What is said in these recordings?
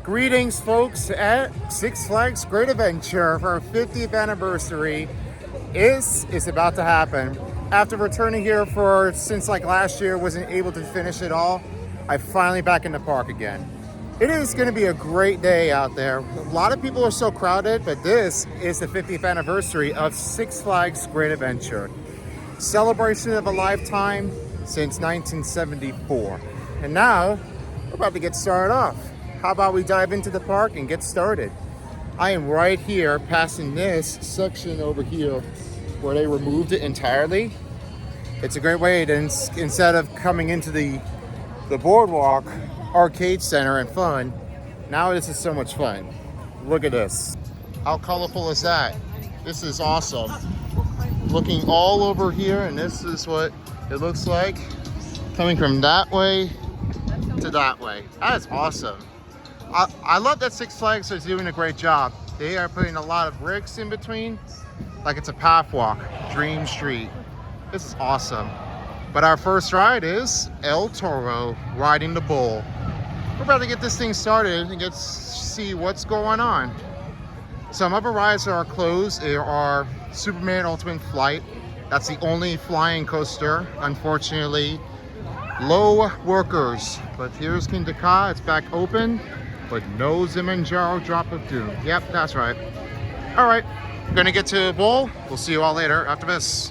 Greetings, folks, at Six Flags Great Adventure for our 50th anniversary is about to happen. After returning here since like last year, wasn't able to finish it all, I'm finally back in the park again. It is going to be a great day out there. A lot of people are so crowded, but this is the 50th anniversary of Six Flags Great Adventure. Celebration of a lifetime since 1974. And now, we're about to get started off. How about we dive into the park and get started? I am right here passing this section over here where they removed it entirely. It's a great way to, instead of coming into the boardwalk arcade center and fun, now this is so much fun. Look at this. How colorful is that? This is awesome. Looking all over here, and this is what it looks like coming from that way to that way. That is awesome. I love that Six Flags is doing a great job. They are putting a lot of bricks in between, like it's a path walk, Dream Street. This is awesome. But our first ride is El Toro, riding the bull. We're about to get this thing started and see what's going on. Some other rides are closed. There are Superman Ultimate Flight. That's the only flying coaster, unfortunately. Low workers. But here's Kingda Ka, it's back open, but no Zimmanjaro Drop of Doom. Yep, that's right. All right, gonna get to the bowl. We'll see you all later after this.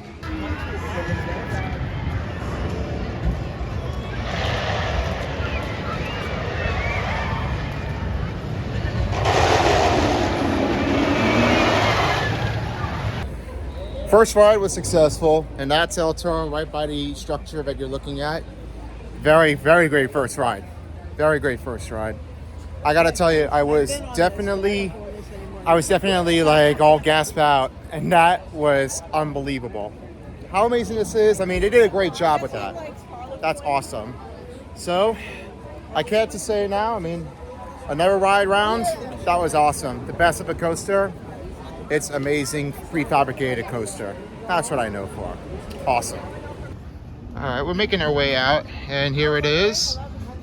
First ride was successful, and that's El Toro right by the structure that you're looking at. Very, very great first ride. Very great first ride. I gotta tell you, I was definitely like all gasped out, and that was unbelievable. How amazing this is. I mean, they did a great job with that. That's awesome. So, I can't to say now, I mean, another ride round, that was awesome. The best of a coaster. It's amazing prefabricated coaster. That's what I know for. Awesome. All right, we're making our way out, and here it is.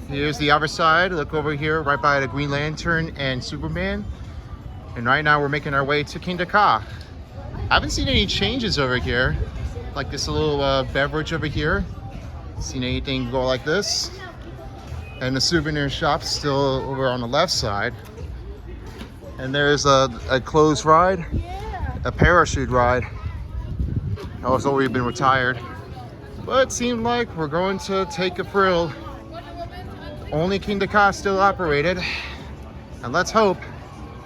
Here's the other side. Look over here, right by the Green Lantern and Superman. And right now we're making our way to Kingda Ka. I haven't seen any changes over here. Like this little beverage over here. Seen anything go like this? And the souvenir shop's still over on the left side. And there's a closed ride, a parachute ride. Oh, it's already been retired. But it seemed like we're going to take a thrill. Only Kingda Ka still operated. And let's hope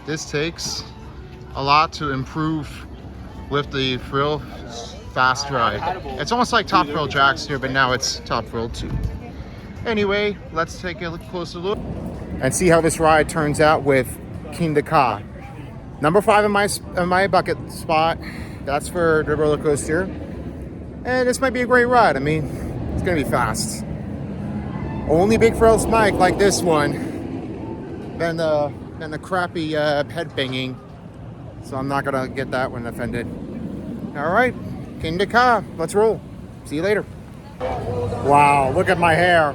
this takes a lot to improve with the Thrill Fast ride. It's almost like Top Thrill Jacks here, but now it's Top Thrill 2. Anyway, let's take a closer look and see how this ride turns out with Kingda Ka. Number 5 in my bucket spot. That's for the roller coaster. And this might be a great ride. I mean, it's gonna be fast. Only big thrills like this one than the crappy head banging. So I'm not gonna get that one offended. All right, Kingda Ka, let's roll. See you later. Wow, look at my hair.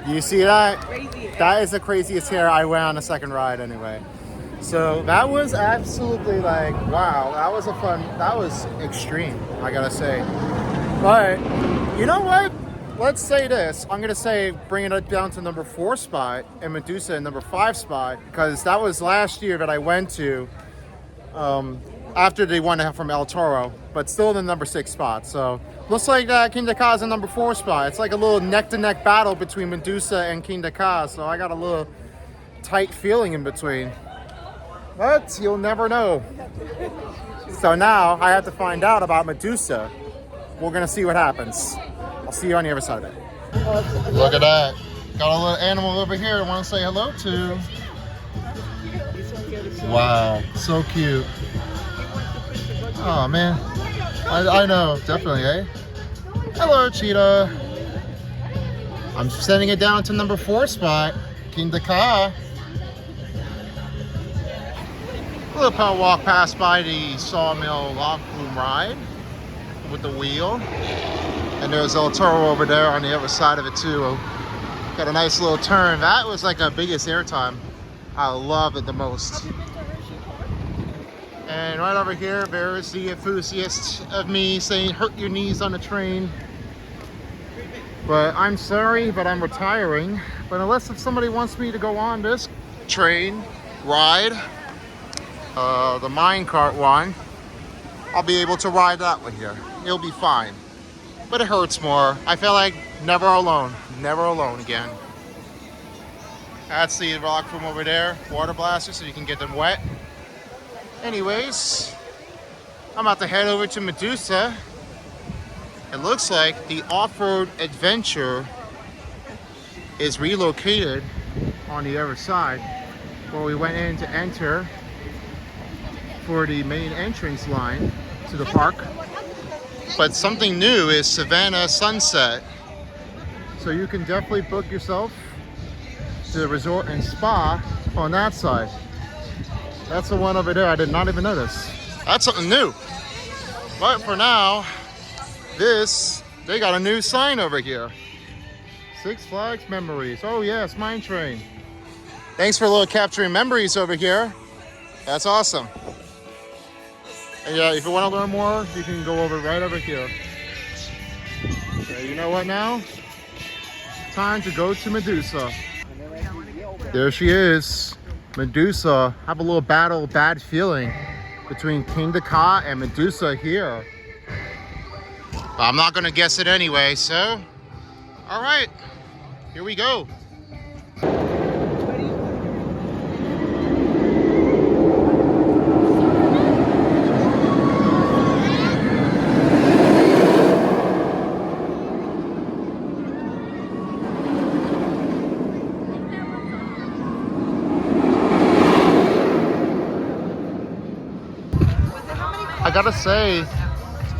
You see that? That is the craziest hair I went on the second ride anyway. So that was absolutely like, wow, that was extreme, I gotta say. But you know what? Let's say this. I'm gonna say bringing it down to number 4 spot and Medusa in number 5 spot, because that was last year that I went to after they won from El Toro, but still in the number 6 spot. So looks like Kingda Ka is in number 4 spot. It's like a little neck-to-neck battle between Medusa and Kingda Ka, so I got a little tight feeling in between. But you'll never know. So now I have to find out about Medusa. We're gonna see what happens. I'll see you on the other side of it. Look at that. Got a little animal over here I want to say hello to. Wow, so cute. Oh man, I know, definitely, eh? Hello, cheetah. I'm sending it down to number 4 spot, Kingda Ka. A little power walk past by the Sawmill Log Flume ride with the wheel. And there's El Toro over there on the other side of it too. Got a nice little turn. That was like our biggest airtime. I love it the most. And right over here, there's the enthusiast of me saying, hurt your knees on the train. But I'm sorry, but I'm retiring. But unless if somebody wants me to go on this train ride, the minecart one, I'll be able to ride that one here. It'll be fine. But it hurts more. I feel like never alone. Never alone again. That's the rock from over there. Water blaster so you can get them wet. Anyways, I'm about to head over to Medusa. It looks like the off-road adventure is relocated on the other side where we went in to enter for the main entrance line to the park. But something new is Savannah Sunset. So you can definitely book yourself to the resort and spa on that side. That's the one over there. I did not even notice. That's something new. But for now, they got a new sign over here. Six Flags Memories. Oh yes, Mine Train. Thanks for a little capturing memories over here. That's awesome. And yeah, if you want to learn more, you can go over right over here. Okay, you know what now? Time to go to Medusa. There she is. Medusa. Have a little bad feeling between King Ka and Medusa here. I'm not gonna guess it anyway, so all right, here we go. I gotta say,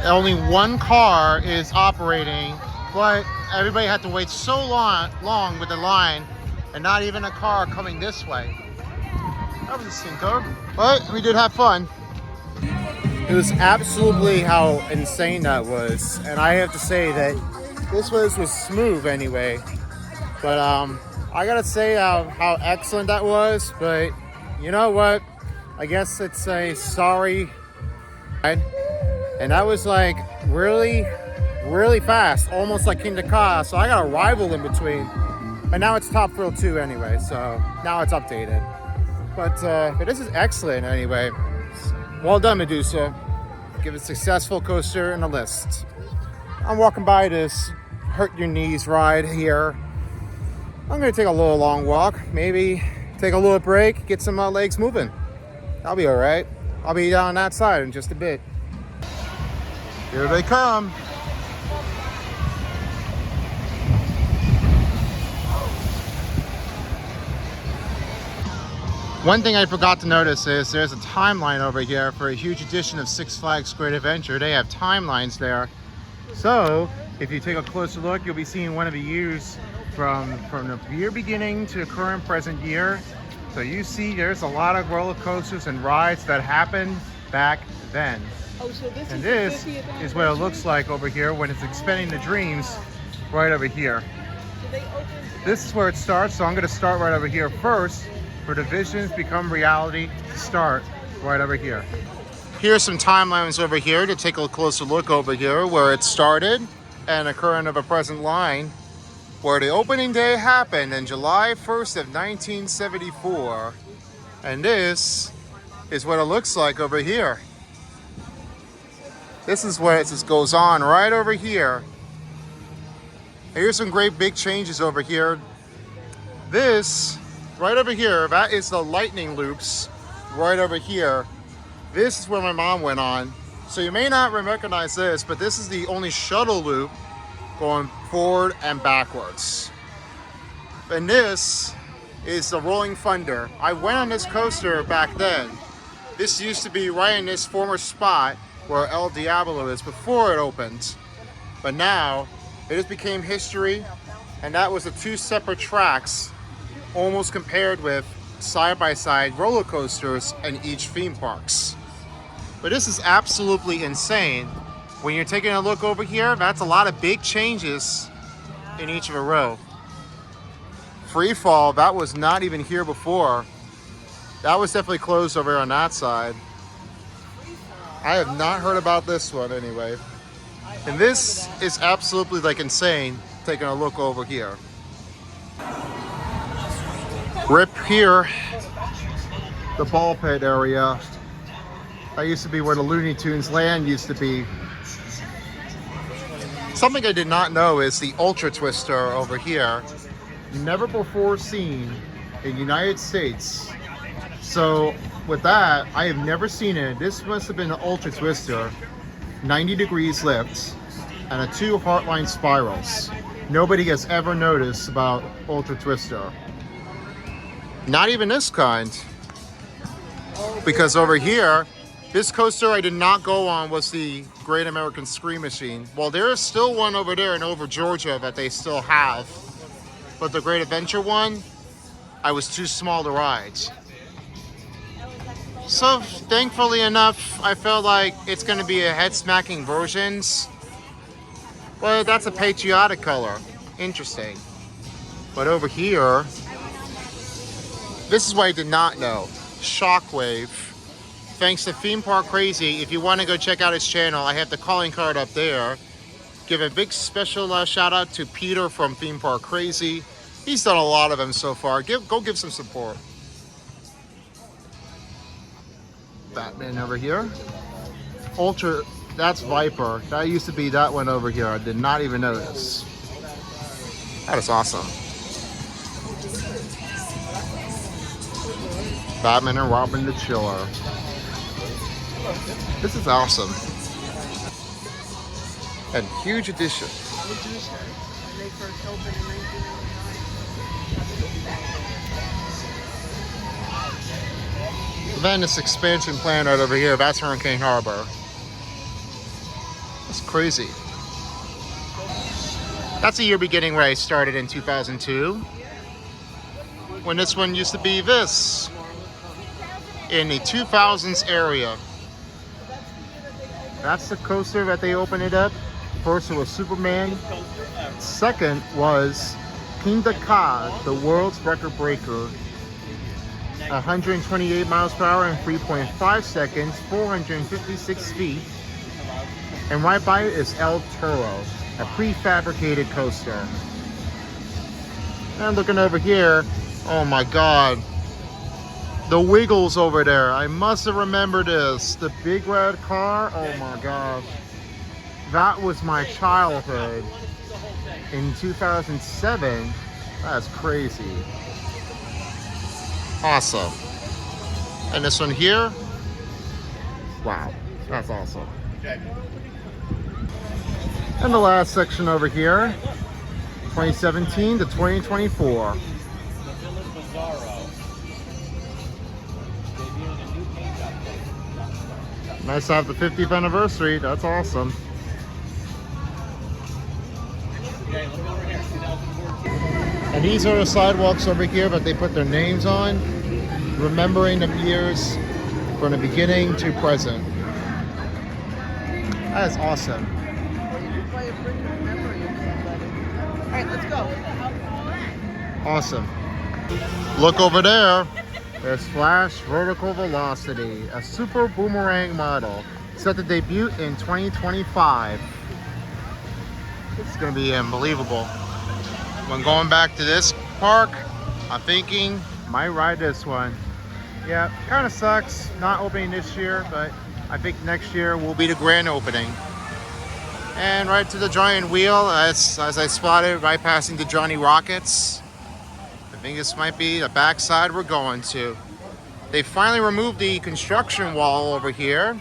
only one car is operating, but everybody had to wait so long with the line, and not even a car coming this way. That was a stinker, but we did have fun. It was absolutely how insane that was, and I have to say that this was smooth anyway. But I gotta say how excellent that was. But you know what? I guess it's a sorry. And that was like really fast, almost like King Ka. So I got a rival in between. But now it's Top Thrill 2 anyway, so now it's updated. But this is excellent anyway. Well done, Medusa. Give a successful coaster in the list. I'm walking by this hurt your knees ride here. I'm gonna take a little long walk, maybe take a little break, get some legs moving. I'll be all right. I'll be down that side in just a bit. Here they come. One thing I forgot to notice is there's a timeline over here for a huge edition of Six Flags Great Adventure. They have timelines there. So if you take a closer look, you'll be seeing one of the years from the year beginning to the current present year. So you see there's a lot of roller coasters and rides that happened back then. Oh, so this is what it looks like over here when it's expanding the dreams right over here. This is where it starts, so I'm going to start right over here first for the visions become reality to start right over here. Here's some timelines over here to take a closer look over here where it started and the current of a present line where the opening day happened in July 1st of 1974. And this is what it looks like over here. This is what it just goes on right over here. Here's some great big changes over here. This, right over here, that is the lightning loops right over here. This is where my mom went on. So you may not recognize this, but this is the only shuttle loop going forward and backwards. And this is the Rolling Thunder. I went on this coaster back then. This used to be right in this former spot where El Diablo is before it opened. But now it just became history, and that was the two separate tracks almost compared with side-by-side roller coasters in each theme parks. But this is absolutely insane. When you're taking a look over here, that's a lot of big changes in each of a row. free fall, that was not even here before. That was definitely closed over on that side. I have not heard about this one anyway. And this is absolutely like insane, taking a look over here. Rip here, the ball pit area. That used to be where the Looney Tunes land used to be. Something I did not know is the Ultra Twister over here. Never before seen in the United States. So with that, I have never seen it. This must have been an Ultra Twister, 90 degrees lift, and a 2 Heartline spirals. Nobody has ever noticed about Ultra Twister. Not even this kind. Because over here, this coaster I did not go on was the Great American Scream Machine. Well, there is still one over there in Over, Georgia that they still have. But the Great Adventure one, I was too small to ride. So thankfully enough, I felt like it's going to be a head-smacking versions. Well, that's a patriotic color. Interesting. But over here, this is what I did not know. Shockwave. Thanks to Theme Park Crazy. If you want to go check out his channel, I have the calling card up there. Give a big special shout out to Peter from Theme Park Crazy. He's done a lot of them so far. Go give some support. Batman over here. Ultra, that's Viper. That used to be that one over here. I did not even notice. That is awesome. Batman and Robin the Chiller. This is awesome. And huge addition. Then this expansion plan right over here, that's Hurricane Harbor. That's crazy. That's a year beginning where I started in 2002. When this one used to be this. In the 2000s area. That's the coaster that they opened it up. First it was Superman. Second was King Ka, the world's record breaker. 128 miles per hour in 3.5 seconds, 456 feet. And right by it is El Toro, a prefabricated coaster. And looking over here, oh my God. The Wiggles over there. I must have remembered this. The big red car, oh my gosh. That was my childhood. In 2007, that's crazy. Awesome. And this one here, wow, that's awesome. And the last section over here, 2017 to 2024. Nice to have the 50th anniversary, that's awesome. And these are the sidewalks over here that they put their names on, remembering the years from the beginning to present. That is awesome. Alright, let's go. Awesome. Look over there. There's Flash Vertical Velocity, a super boomerang model, set to debut in 2025. This is going to be unbelievable. When going back to this park, I'm thinking might ride this one. Yeah, kind of sucks not opening this year, but I think next year will be the grand opening. And right to the giant wheel, as I spotted, right passing the Johnny Rockets. I think this might be the backside we're going to. They finally removed the construction wall over here.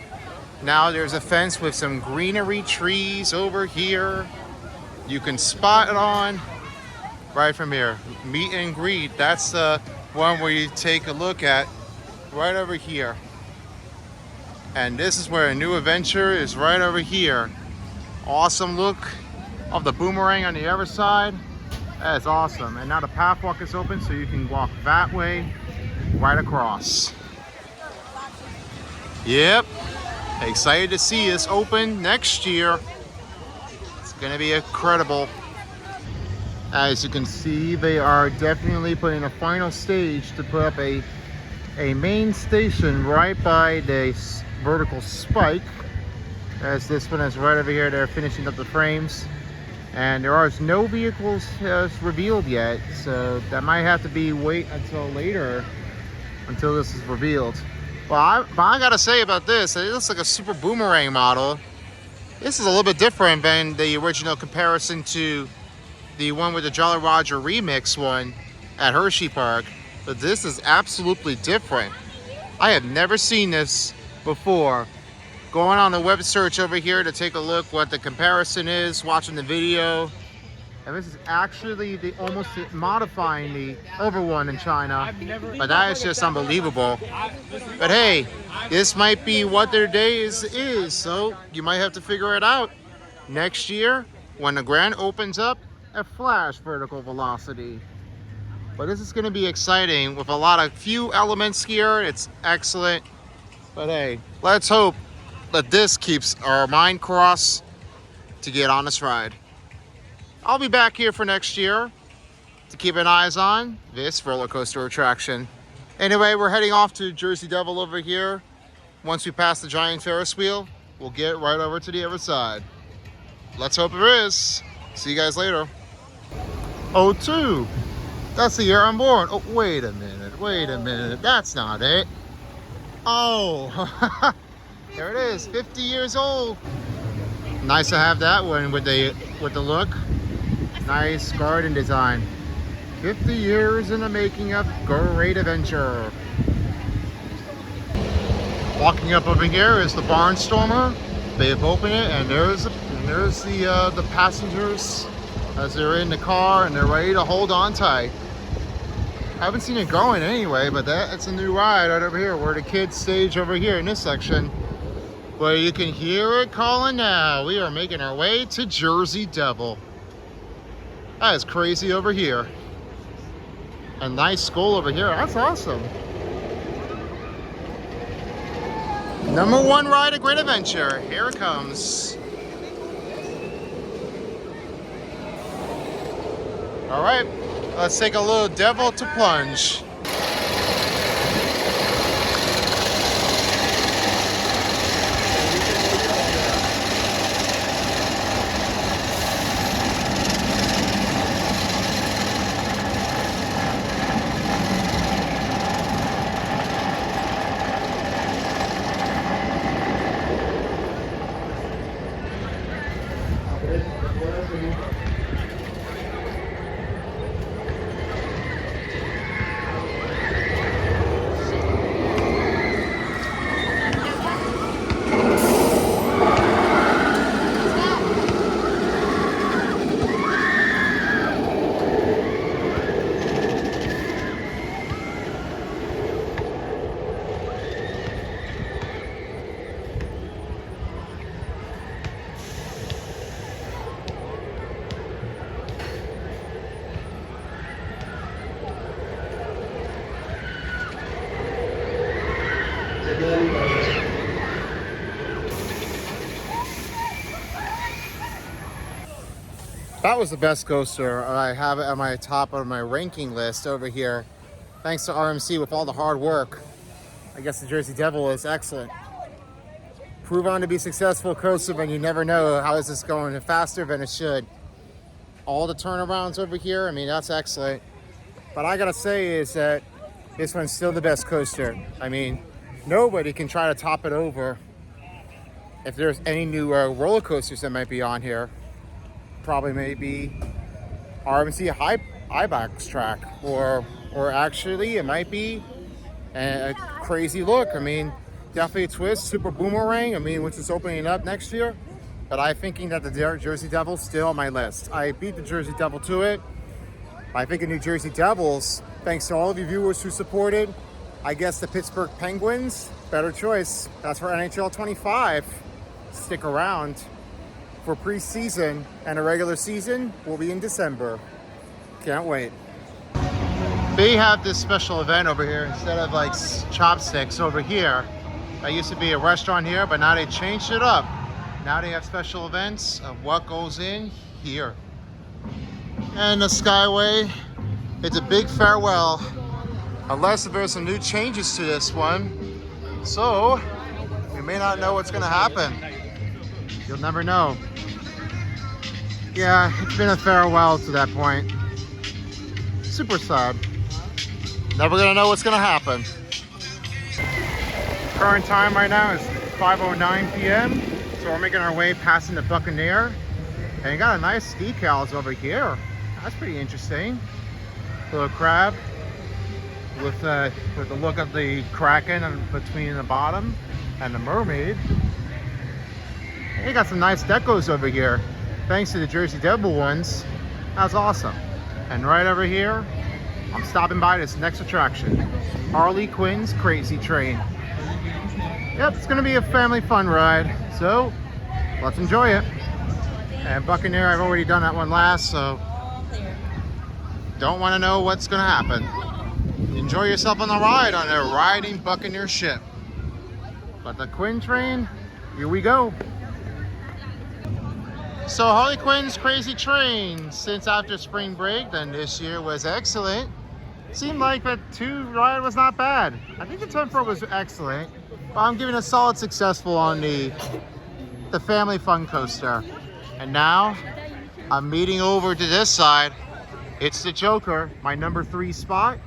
Now there's a fence with some greenery trees over here. You can spot it on right from here. Meet and greet. That's the one where you take a look at right over here. And this is where a new adventure is right over here. Awesome look of the boomerang on the other side. That is awesome. And now the path walk is open so you can walk that way right across. Yep. Excited to see this open next year. It's gonna be incredible. As you can see, they are definitely putting a final stage to put up a main station right by the vertical spike. As this one is right over here, they're finishing up the frames. And there are no vehicles revealed yet, so that might have to be wait until later until this is revealed. Well, I gotta say about this, it looks like a super boomerang model. This is a little bit different than the original comparison to the one with the Jolly Roger remix one at Hershey Park, but this is absolutely different. I have never seen this before. Going on the web search over here to take a look what the comparison is, watching the video. And this is actually almost modifying the other one in China. But that is just unbelievable. But hey, this might be what their day is. So you might have to figure it out next year when the Grand opens up at Flash vertical velocity. But this is going to be exciting with a lot of few elements here. It's excellent. But hey, let's hope that this keeps our mind crossed to get on this ride. I'll be back here for next year to keep an eyes on this roller coaster attraction. Anyway, we're heading off to Jersey Devil over here. Once we pass the giant Ferris wheel, we'll get right over to the other side. Let's hope there is. See you guys later. 02. That's the year I'm born. Oh, wait a minute. That's not it. Oh, there it is, 50 years old. Nice to have that one with the look. Nice garden design. 50 years in the making of Great Adventure. Walking up over here is the Barnstormer. They've opened it, and there's the passengers as they're in the car and they're ready to hold on tight. I haven't seen it going anyway, but it's a new ride right over here where the kids stage over here in this section. But you can hear it calling now. We are making our way to Jersey Devil. That is crazy over here. A nice skull over here. That's awesome. Number one ride at Great Adventure. Here it comes. All right, let's take a little devil to plunge. That was the best coaster. I have it at my top of my ranking list over here. Thanks to RMC with all the hard work. I guess the Jersey Devil is excellent. Prove on to be successful coaster, but you never know how is this going faster than it should. All the turnarounds over here, I mean, that's excellent. But I gotta say is that this one's still the best coaster. I mean, nobody can try to top it over. If there's any new roller coasters that might be on here, probably maybe RMC Ibox track, or actually it might be a crazy look. I mean, definitely a twist, super boomerang. I mean, which is opening up next year. But I'm thinking that the Jersey Devil's still on my list. I beat the Jersey Devil to it. I think the New Jersey Devils, thanks to all of you viewers who supported, I guess the Pittsburgh Penguins, better choice. That's for NHL 25. Stick around for preseason, and a regular season will be in December. Can't wait. They have this special event over here instead of like chopsticks over here. That used to be a restaurant here, but now they changed it up. Now they have special events of what goes in here. And the Skyway, it's a big farewell. Unless there's some new changes to this one. So, we may not know what's gonna happen. You'll never know. Yeah, it's been a farewell to that point. Super sad. Never gonna know what's gonna happen. Current time right now is 5:09 p.m. So we're making our way passing the Buccaneer. And you got a nice decals over here. That's pretty interesting. Little crab with the look of the Kraken between the bottom and the mermaid. And you got some nice decos over here. Thanks to the Jersey Devil ones. That's awesome. And right over here, I'm stopping by this next attraction. Harley Quinn's Crazy Train. Yep, it's gonna be a family fun ride. So, let's enjoy it. And Buccaneer, I've already done that one last, so don't want to know what's going to happen. Enjoy yourself on the ride on a riding Buccaneer ship. But the Quinn train, here we go. So Harley Quinn's Crazy Train, since after spring break, then this year was excellent. Seemed like the 2 ride was not bad. I think the tempo was excellent. But I'm giving a solid successful on the family fun coaster. And now, I'm meeting over to this side. It's the Joker, my number 3 spot.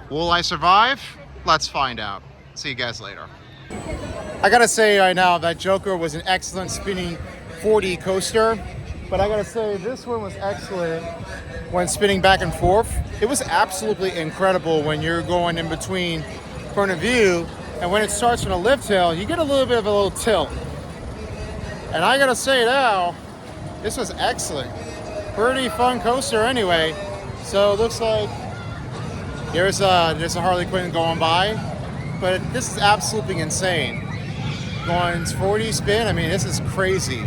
Will I survive? Let's find out. See you guys later. I gotta say right now, that Joker was an excellent spinning 4D coaster. But I gotta say, this one was excellent when spinning back and forth. It was absolutely incredible when you're going in between point of view. And when it starts from a lift hill, you get a little bit of a little tilt. And I gotta say now, this was excellent. Pretty fun coaster anyway. So it looks like there's a Harley Quinn going by, but this is absolutely insane. Going 40 spin, I mean, this is crazy.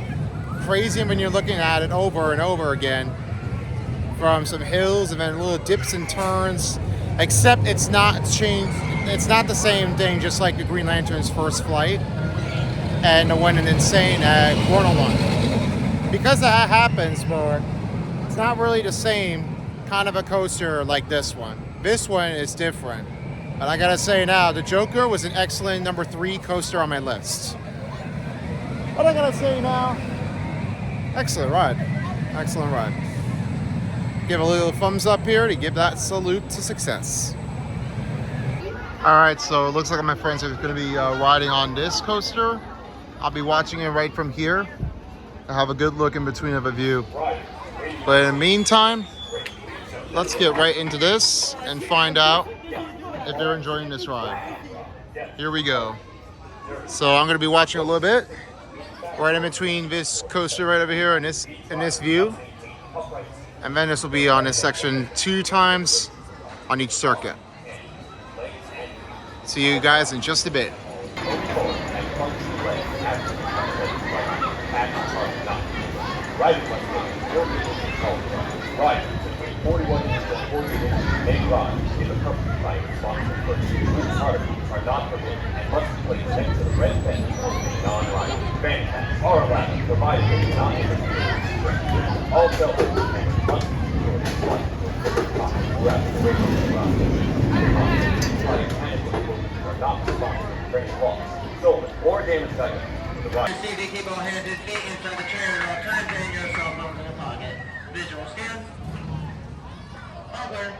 Crazy when you're looking at it over and over again from some hills and then little dips and turns, except it's not changed. It's not the same thing, just like the Green Lantern's first flight and the one in Insane at Portal 1. Because that happens, but it's not really the same kind of a coaster like this one. This one is different. But I gotta say now, the Joker was an excellent number 3 coaster on my list. But I gotta say now, excellent ride. Excellent ride. Give a little thumbs up here to give that salute to success. Alright, so it looks like my friends are going to be riding on this coaster. I'll be watching it right from here. I have a good look in between of a view. But in the meantime, let's get right into this and find out if they're enjoying this ride. Here we go. So I'm going to be watching a little bit, right in between this coaster right over here and this view. And then this will be on this section 2 times on each circuit. See you guys in just a bit. Right, between 41 inches and 48 inches main rod is accompanied by a responsible person whose cars are not permitted and must be placed next to the red fence in non-riding. Fan taps are allowed, provided they do not interfere with strength. All cell phones must be secured in flight with a pocket wrapped away from the rod. Flight attendants are not responsible for any loss, stolen, or damaged items. The ride. They keep on handing this feet inside the chair and turn and your cell phone in the pocket. Visual scan. Over.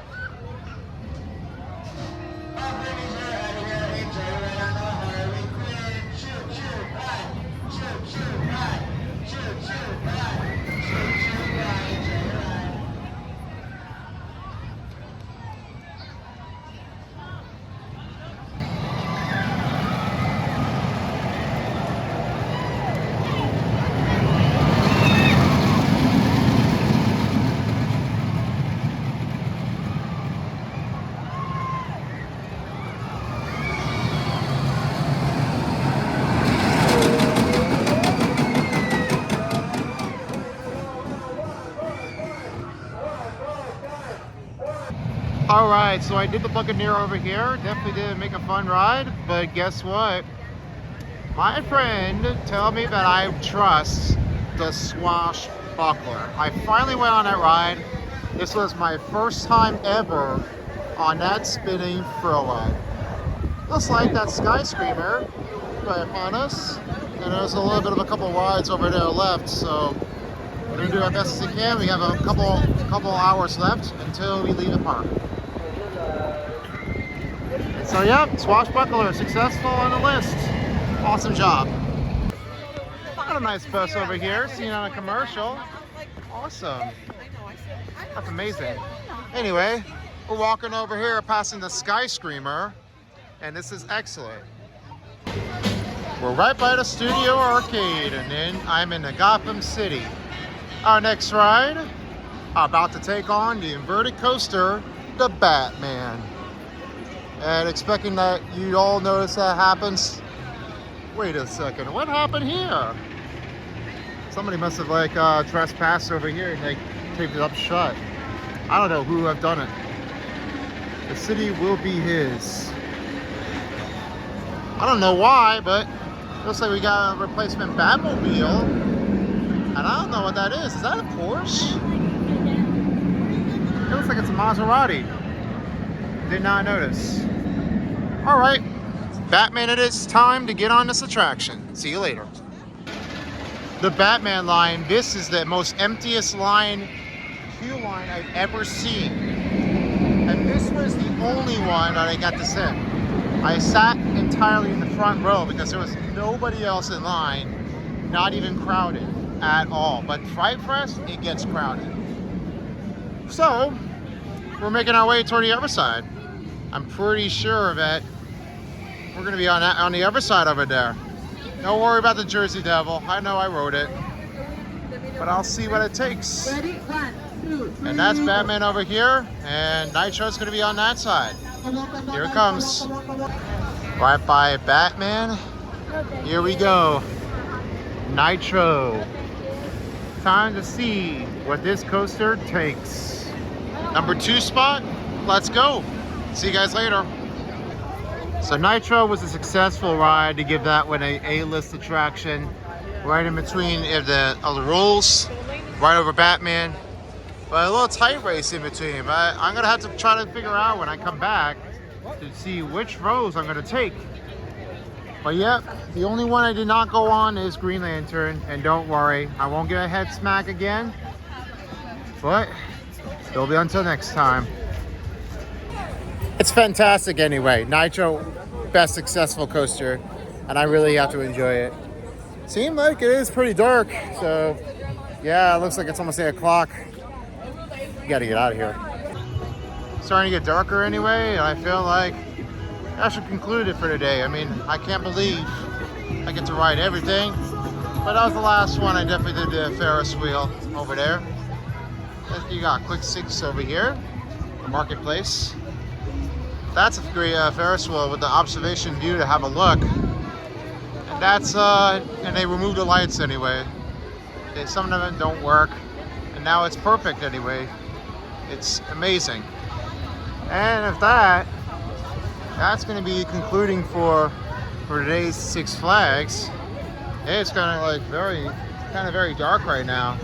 All right, so I did the Buccaneer over here. Definitely did make a fun ride, but guess what? My friend told me that I trust the Swashbuckler. I finally went on that ride. This was my first time ever on that spinning thrill ride. Looks like that skyscraper right upon us. And there's a little bit of a couple rides over there left, so we're gonna do our best as we can. We have a couple hours left until we leave the park. So yeah, Swashbuckler successful on the list. Awesome job. Got a nice bus over here, seen on a commercial. Awesome. That's amazing. Anyway, we're walking over here passing the Skyscreamer, and this is excellent. We're right by the Studio Arcade, and then I'm in the Gotham City. Our next ride, about to take on the inverted coaster, the Batman. And expecting that you all notice that happens. Wait a second, what happened here? Somebody must have like trespassed over here and like taped it up shut. I don't know who have done it. The city will be his. I don't know why, but looks like we got a replacement Batmobile. And I don't know what that is. Is that a Porsche? It looks like it's a Maserati. Did not notice. All right, Batman, it is time to get on this attraction. See you later. The Batman line, this is the most emptiest queue line I've ever seen. And this was the only one that I got to sit. I sat entirely in the front row because there was nobody else in line, not even crowded at all. But Fright Fest, it gets crowded. So, we're making our way toward the other side. I'm pretty sure that we're gonna be on the other side over there. Don't worry about the Jersey Devil. I know I wrote it, but I'll see what it takes. And that's Batman over here, and Nitro's gonna be on that side. Here it comes. Right by Batman. Here we go. Nitro. Time to see what this coaster takes. Number 2 spot, let's go. See you guys later. So Nitro was a successful ride to give that one a A-list attraction. Right in between the rules, right over Batman. But a little tight race in between. But I'm gonna have to try to figure out when I come back to see which rows I'm gonna take. But yep, the only one I did not go on is Green Lantern. And don't worry, I won't get a head smack again. But it'll be until next time. It's fantastic anyway. Nitro, best successful coaster, and I really have to enjoy it. Seems like it is pretty dark, so yeah, it looks like it's almost 8 o'clock. You gotta get out of here. Starting to get darker anyway, and I feel like I should conclude it for today. I mean, I can't believe I get to ride everything, but that was the last one. I definitely did the Ferris wheel over there. You got Quick 6 over here, the marketplace. That's a great Ferris wheel with the observation view to have a look. And that's, and they removed the lights anyway. Some of them don't work. And now it's perfect anyway. It's amazing. And if that's gonna be concluding for today's Six Flags. It's kind of like very dark right now.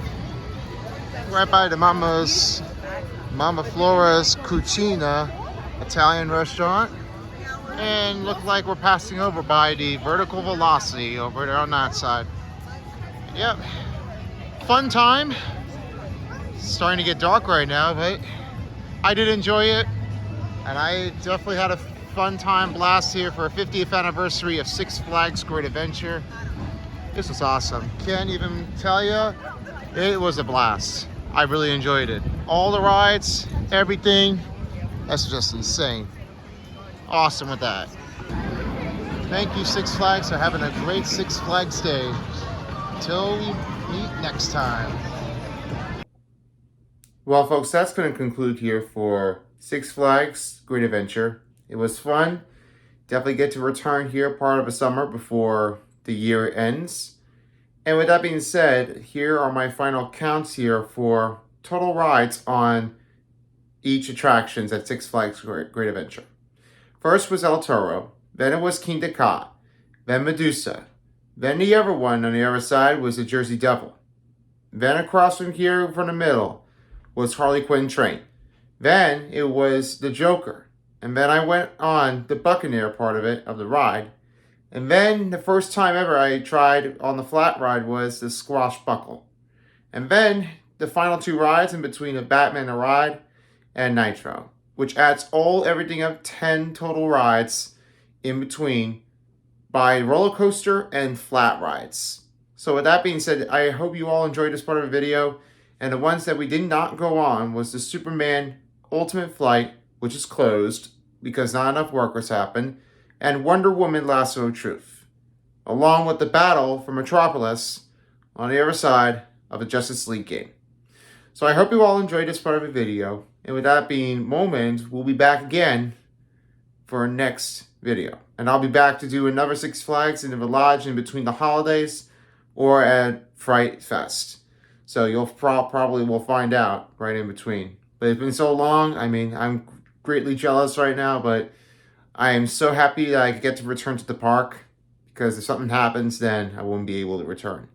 Right by the Mama Flora's Cucina Italian restaurant, and look like we're passing over by the Vertical Velocity over there on that side. Yep, fun time. Starting to get dark right now, but I did enjoy it, and I definitely had a fun time blast here for a 50th anniversary of Six Flags Great Adventure. This was awesome. Can't even tell you, it was a blast. I really enjoyed it. All the rides, everything. That's just insane. Awesome with that. Thank you, Six Flags, for having a great Six Flags day. Until we meet next time. Well, folks, that's going to conclude here for Six Flags Great Adventure. It was fun. Definitely get to return here part of the summer before the year ends. And with that being said, here are my final counts here for total rides on each attractions at Six Flags Great Adventure. First was El Toro, then it was King then Medusa, then the other one on the other side was the Jersey Devil. Then across from here, from the middle, was Harley Quinn train. Then it was the Joker. And then I went on the Buccaneer part of it, of the ride. And then the first time ever I tried on the flat ride was the Squashbuckle. And then the final two rides in between the Batman the Ride and Nitro, which adds everything up 10 total rides in between by roller coaster and flat rides. So with that being said, I hope you all enjoyed this part of the video. And the ones that we did not go on was the Superman Ultimate Flight, which is closed because not enough workers happened, and Wonder Woman Lasso of Truth, along with the battle for Metropolis on the other side of the Justice League game. So I hope you all enjoyed this part of the video. And with that being moment, we'll be back again for our next video. And I'll be back to do another Six Flags in the Village in between the holidays or at Fright Fest. So you'll probably will find out right in between. But it's been so long. I mean, I'm greatly jealous right now, but I am so happy that I get to return to the park, because if something happens, then I won't be able to return.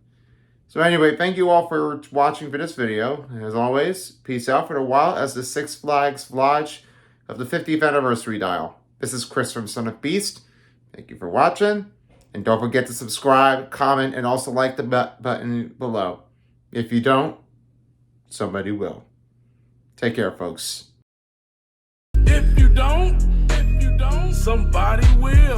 So anyway, thank you all for watching for this video. And as always, peace out for a while as the Six Flags Vlog of the 50th anniversary dial. This is Chris from Son of Beast. Thank you for watching. And don't forget to subscribe, comment, and also like the button below. If you don't, somebody will. Take care, folks. If you don't, somebody will.